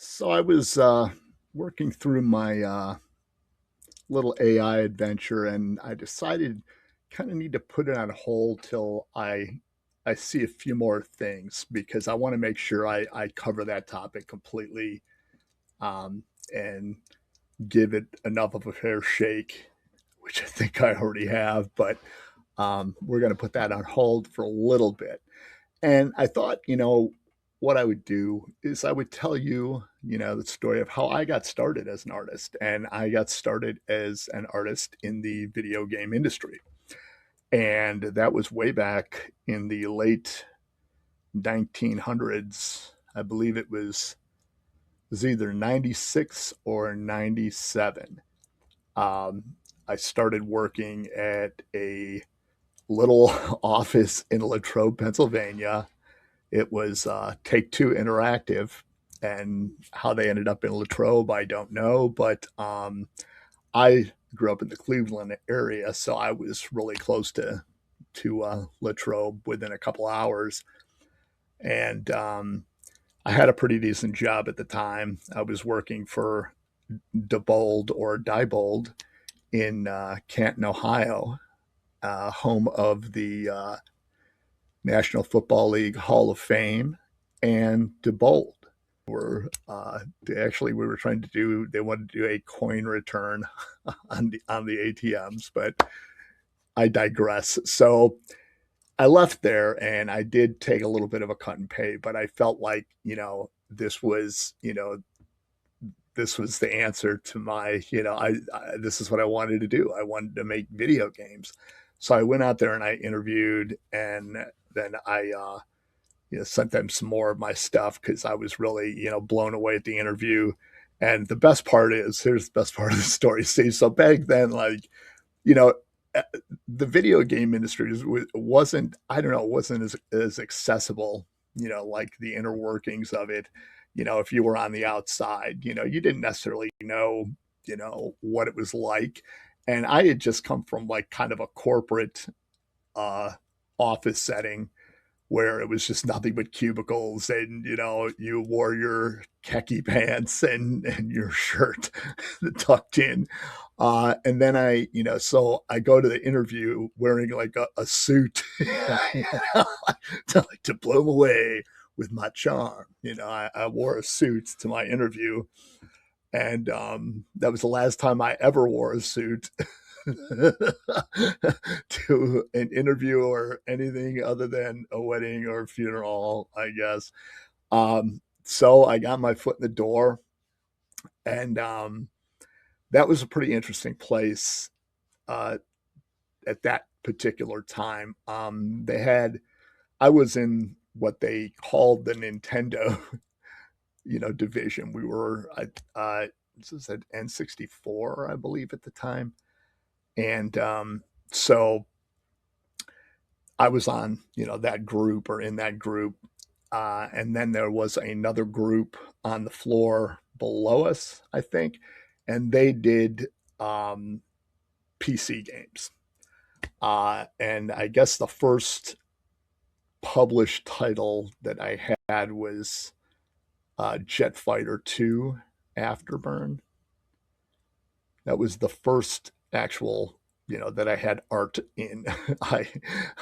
So I was working through my little AI adventure, and I decided kind of need to put it on hold till I see a few more things because I want to make sure I cover that topic completely um, and give it enough of a fair shake, which I think I already have. But we're going to put that on hold for a little bit. And I thought, what I would do is I would tell you, the story of how I got started as an artist. And I got started as an artist in the video game industry. And that was way back in the late 1900s. I believe it was either 96 or 97. Um, I started working at a little office in Latrobe, Pennsylvania. It was Take Two Interactive, and how they ended up in Latrobe, I don't know. But I grew up in the Cleveland area, so I was really close to Latrobe within a couple hours, and I had a pretty decent job at the time. I was working for Diebold in Canton, Ohio, home of the National Football League Hall of Fame, and Diebold were actually we were trying to do they wanted to do a coin return on the ATMs, but I digress. So I left there and I did take a little bit of a cut and pay, but I felt like this was the answer to my I this is what I wanted to do. I wanted to make video games. So I went out there and I interviewed, and then I sent them some more of my stuff because I was really, blown away at the interview. And the best part is, here's the best part of the story, Steve. So back then, like, you know, uh, the video game industry wasn't, I don't know, wasn't as accessible, like the inner workings of it. If you were on the outside, you didn't necessarily know, what it was like. And I had just come from like kind of a corporate uh, office setting where it was just nothing but cubicles, and you wore your khaki pants and your shirt tucked in, and then so I go to the interview wearing like a suit to blow them away with my charm. I wore a suit to my interview, and that was the last time I ever wore a suit to an interview or anything other than a wedding or a funeral, I guess. So I got my foot in the door, and that was a pretty interesting place uh, at that particular time. I was in what they called the Nintendo, division. We were, this is at N64, I believe, at the time, and so I was on, that group or in that group. And then there was another group on the floor below us, I think, and they did PC games. And I guess the first published title that I had was Jet Fighter 2 Afterburn. That was the first actual, that I had art in. I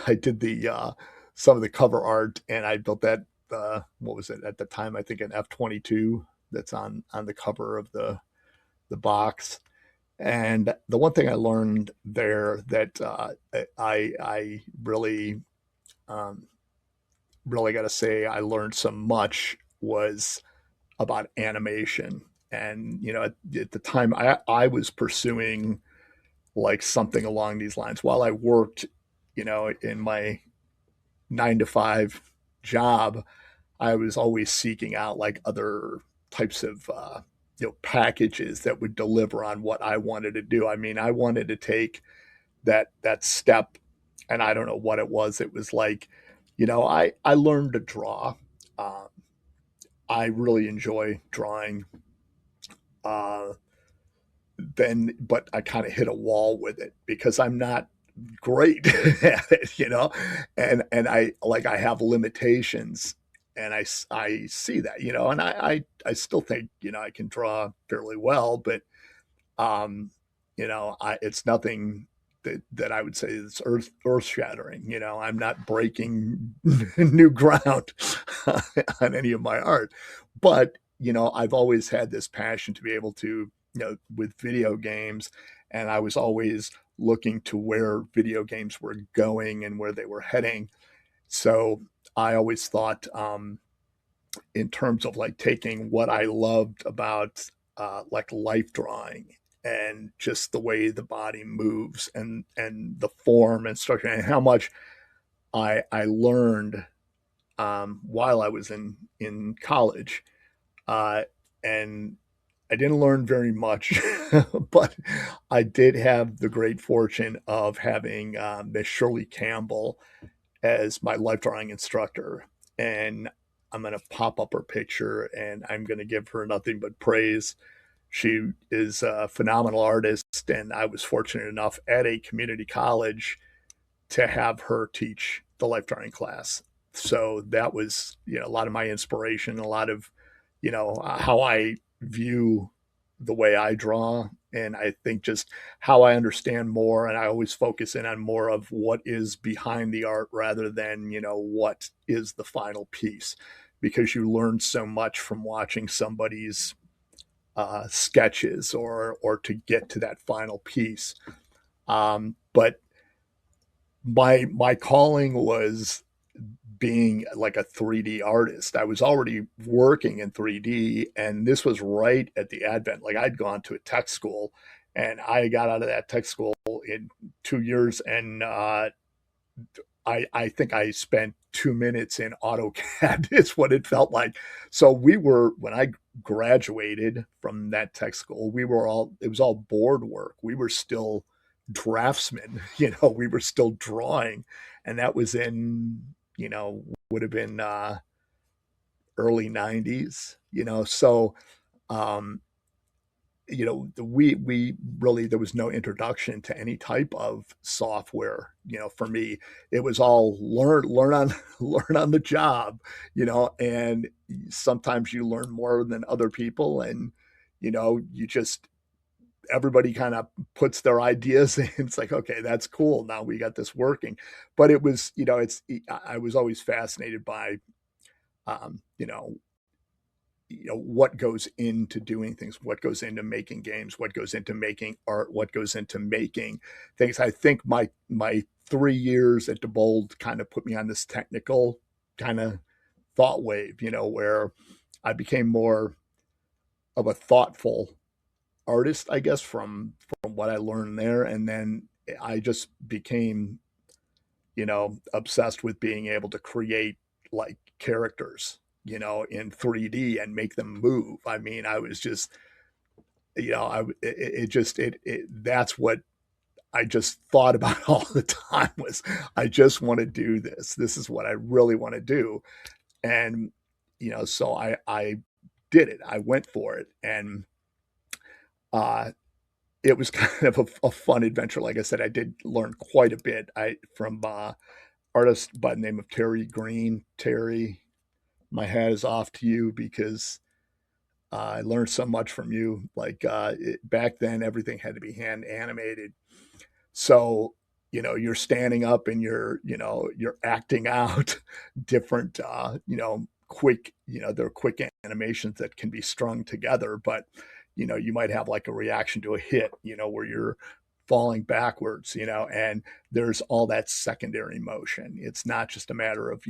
I did the some of the cover art, and I built that. What was it at the time? I think an F-22 that's on the cover of the box. And the one thing I learned there that I um, really got to say I learned so much was about animation. And at the time, I was pursuing like something along these lines while I worked, in my 9 to 5 job. I was always seeking out like other types of packages that would deliver on what I wanted to do. I mean, I wanted to take that step, and I don't know what it was. It was like, I learned to draw. Um, I really enjoy drawing. Uh, but I kind of hit a wall with it because I'm not great at it, and I have limitations, and I see that, and I still think, I can draw fairly well, but um, it's nothing that I would say is earth shattering. I'm not breaking new ground on any of my art, but I've always had this passion to be able to, with video games, and I was always looking to where video games were going and where they were heading. So I always thought, in terms of like taking what I loved about like life drawing and just the way the body moves and the form and structure and how much I learned while I was in college, uh, and I didn't learn very much, but I did have the great fortune of having Miss Shirley Campbell as my life drawing instructor. And I'm going to pop up her picture and I'm going to give her nothing but praise. She is a phenomenal artist, and I was fortunate enough at a community college to have her teach the life drawing class. So that was, a lot of my inspiration, a lot of, how I view the way I draw. And I think just how I understand more, and I always focus in on more of what is behind the art rather than, what is the final piece, because you learn so much from watching somebody's sketches or to get to that final piece. But my calling was being like a 3D artist. I was already working in 3D, and this was right at the advent. Like, I'd gone to a tech school, and I got out of that tech school in 2 years, and I think I spent 2 minutes in AutoCAD is what it felt like. So when I graduated from that tech school, it was all board work. We were still draftsmen, we were still drawing. And that was in, would have been early 90s, so um, we really, there was no introduction to any type of software. For me, it was all learn on learn on the job. And sometimes you learn more than other people, and you just, everybody kind of puts their ideas in. It's like, okay, that's cool, now we got this working. But it was, I was always fascinated by um, you know what goes into doing things, what goes into making games, what goes into making art, what goes into making things. I think my 3 years at DeBold kind of put me on this technical kind of thought wave, where I became more of a thoughtful artist, I guess, from what I learned there. And then I just became, obsessed with being able to create like characters, in 3D and make them move. I mean, I was just, that's what I just thought about all the time was, I just want to do this. This is what I really want to do. And, so I did it. I went for it. And, uh, it was kind of a fun adventure. Like I said, I did learn quite a bit from artist by the name of Terry Green. Terry, my hat is off to you, because I learned so much from you. Like, back then, everything had to be hand animated. So, you're standing up and you're acting out different, quick, there are quick animations that can be strung together, but, you might have like a reaction to a hit, where you're falling backwards, and there's all that secondary motion. It's not just a matter of,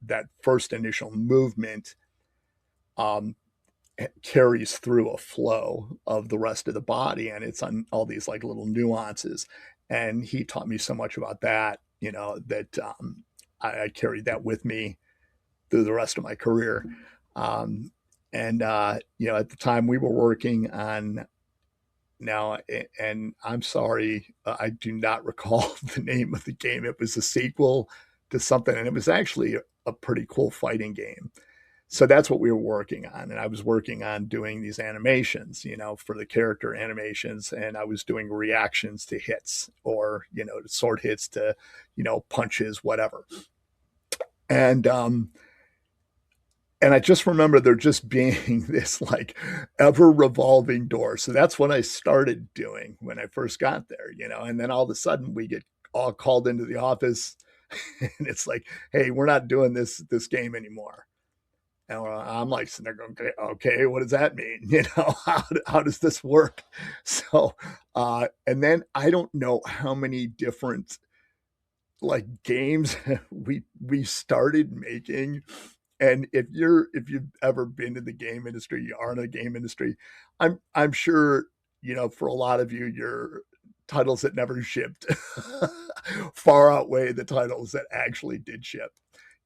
that first initial movement um, carries through a flow of the rest of the body, and it's on all these like little nuances. And he taught me so much about that, that I carried that with me through the rest of my career. um, and at the time we were working on, now, and I'm sorry, I do not recall the name of the game. It was a sequel to something, and it was actually a pretty cool fighting game. So that's what we were working on. And I was working on doing these animations, for the character animations. And I was doing reactions to hits, or, to sword hits, to, punches, whatever. And And I just remember there just being this like ever revolving door. So that's what I started doing when I first got there, you know. And then all of a sudden we get all called into the office and it's like, hey, we're not doing this game anymore. And I'm like sitting there going, okay, what does that mean? You know, how does this work? So, and then I don't know how many different like games we started making. And if you've ever been in the game industry, you are in the game industry, I'm sure, you know, for a lot of you, your titles that never shipped far outweigh the titles that actually did ship.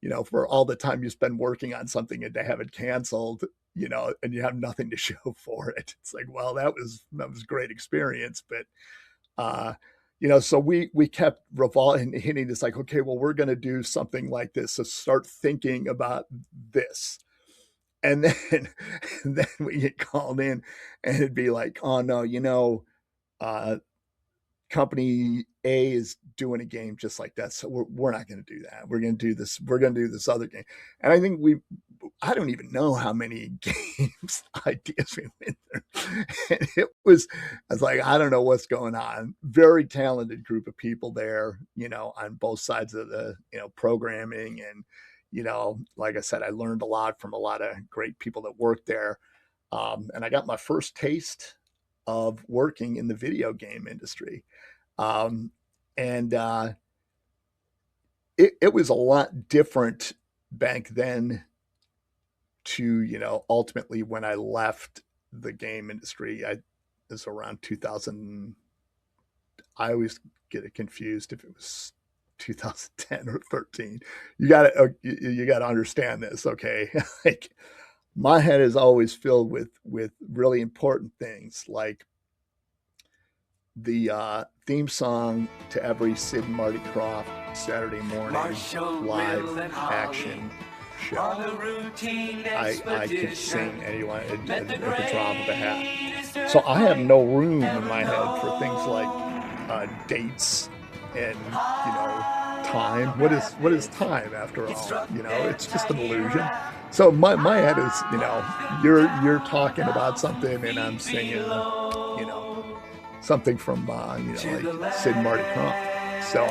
You know, for all the time you spend working on something and to have it canceled, you know, and you have nothing to show for it. It's like, well, that was a great experience, but uh, you know, so we kept revolving, hitting this like, okay, well, we're going to do something like this. So start thinking about this, and then and then we get called in, and it'd be like, oh no, you know, uh, company A is doing a game just like that. So we're not going to do that. We're going to do this. We're going to do this other game. And I think I don't even know how many games ideas we went through. And I was like, I don't know what's going on. Very talented group of people there, you know, on both sides of the, you know, programming. And, you know, like I said, I learned a lot from a lot of great people that worked there. And I got my first taste of working in the video game industry. Um, and it was a lot different back then to, you know, ultimately when I left the game industry. I was around 2000. I always get it confused if it was 2010 or 13. You got to understand this, okay? Like my head is always filled with really important things like the theme song to every Sid and Marty Krofft Saturday morning live action show. I can sing anyone at the drop of a hat. So I have no room in my head for things like dates and, you know, time. What is time after all? You know, it's just an illusion. So my head is, you know, you're talking about something and I'm singing, you know, something from you know, like Sid and Marty Krofft. So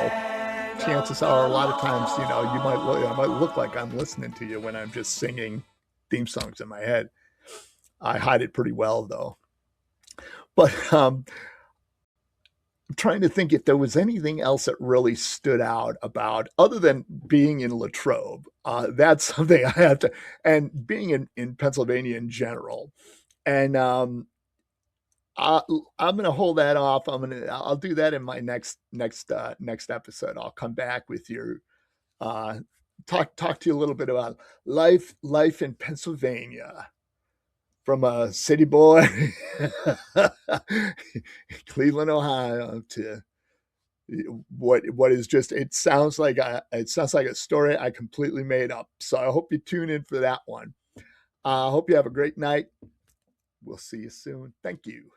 chances are, a lot of times, you know, I might look like I'm listening to you when I'm just singing theme songs in my head. I hide it pretty well though. But I'm trying to think if there was anything else that really stood out about other than being in Latrobe. That's something I have to, and being in Pennsylvania in general. And I, I'm going to hold that off. I'll do that in my next episode. I'll come back with your uh, talk to you a little bit about life in Pennsylvania from a city boy, Cleveland, Ohio, to what is just. It sounds like a story I completely made up. So I hope you tune in for that one. I hope you have a great night. We'll see you soon. Thank you.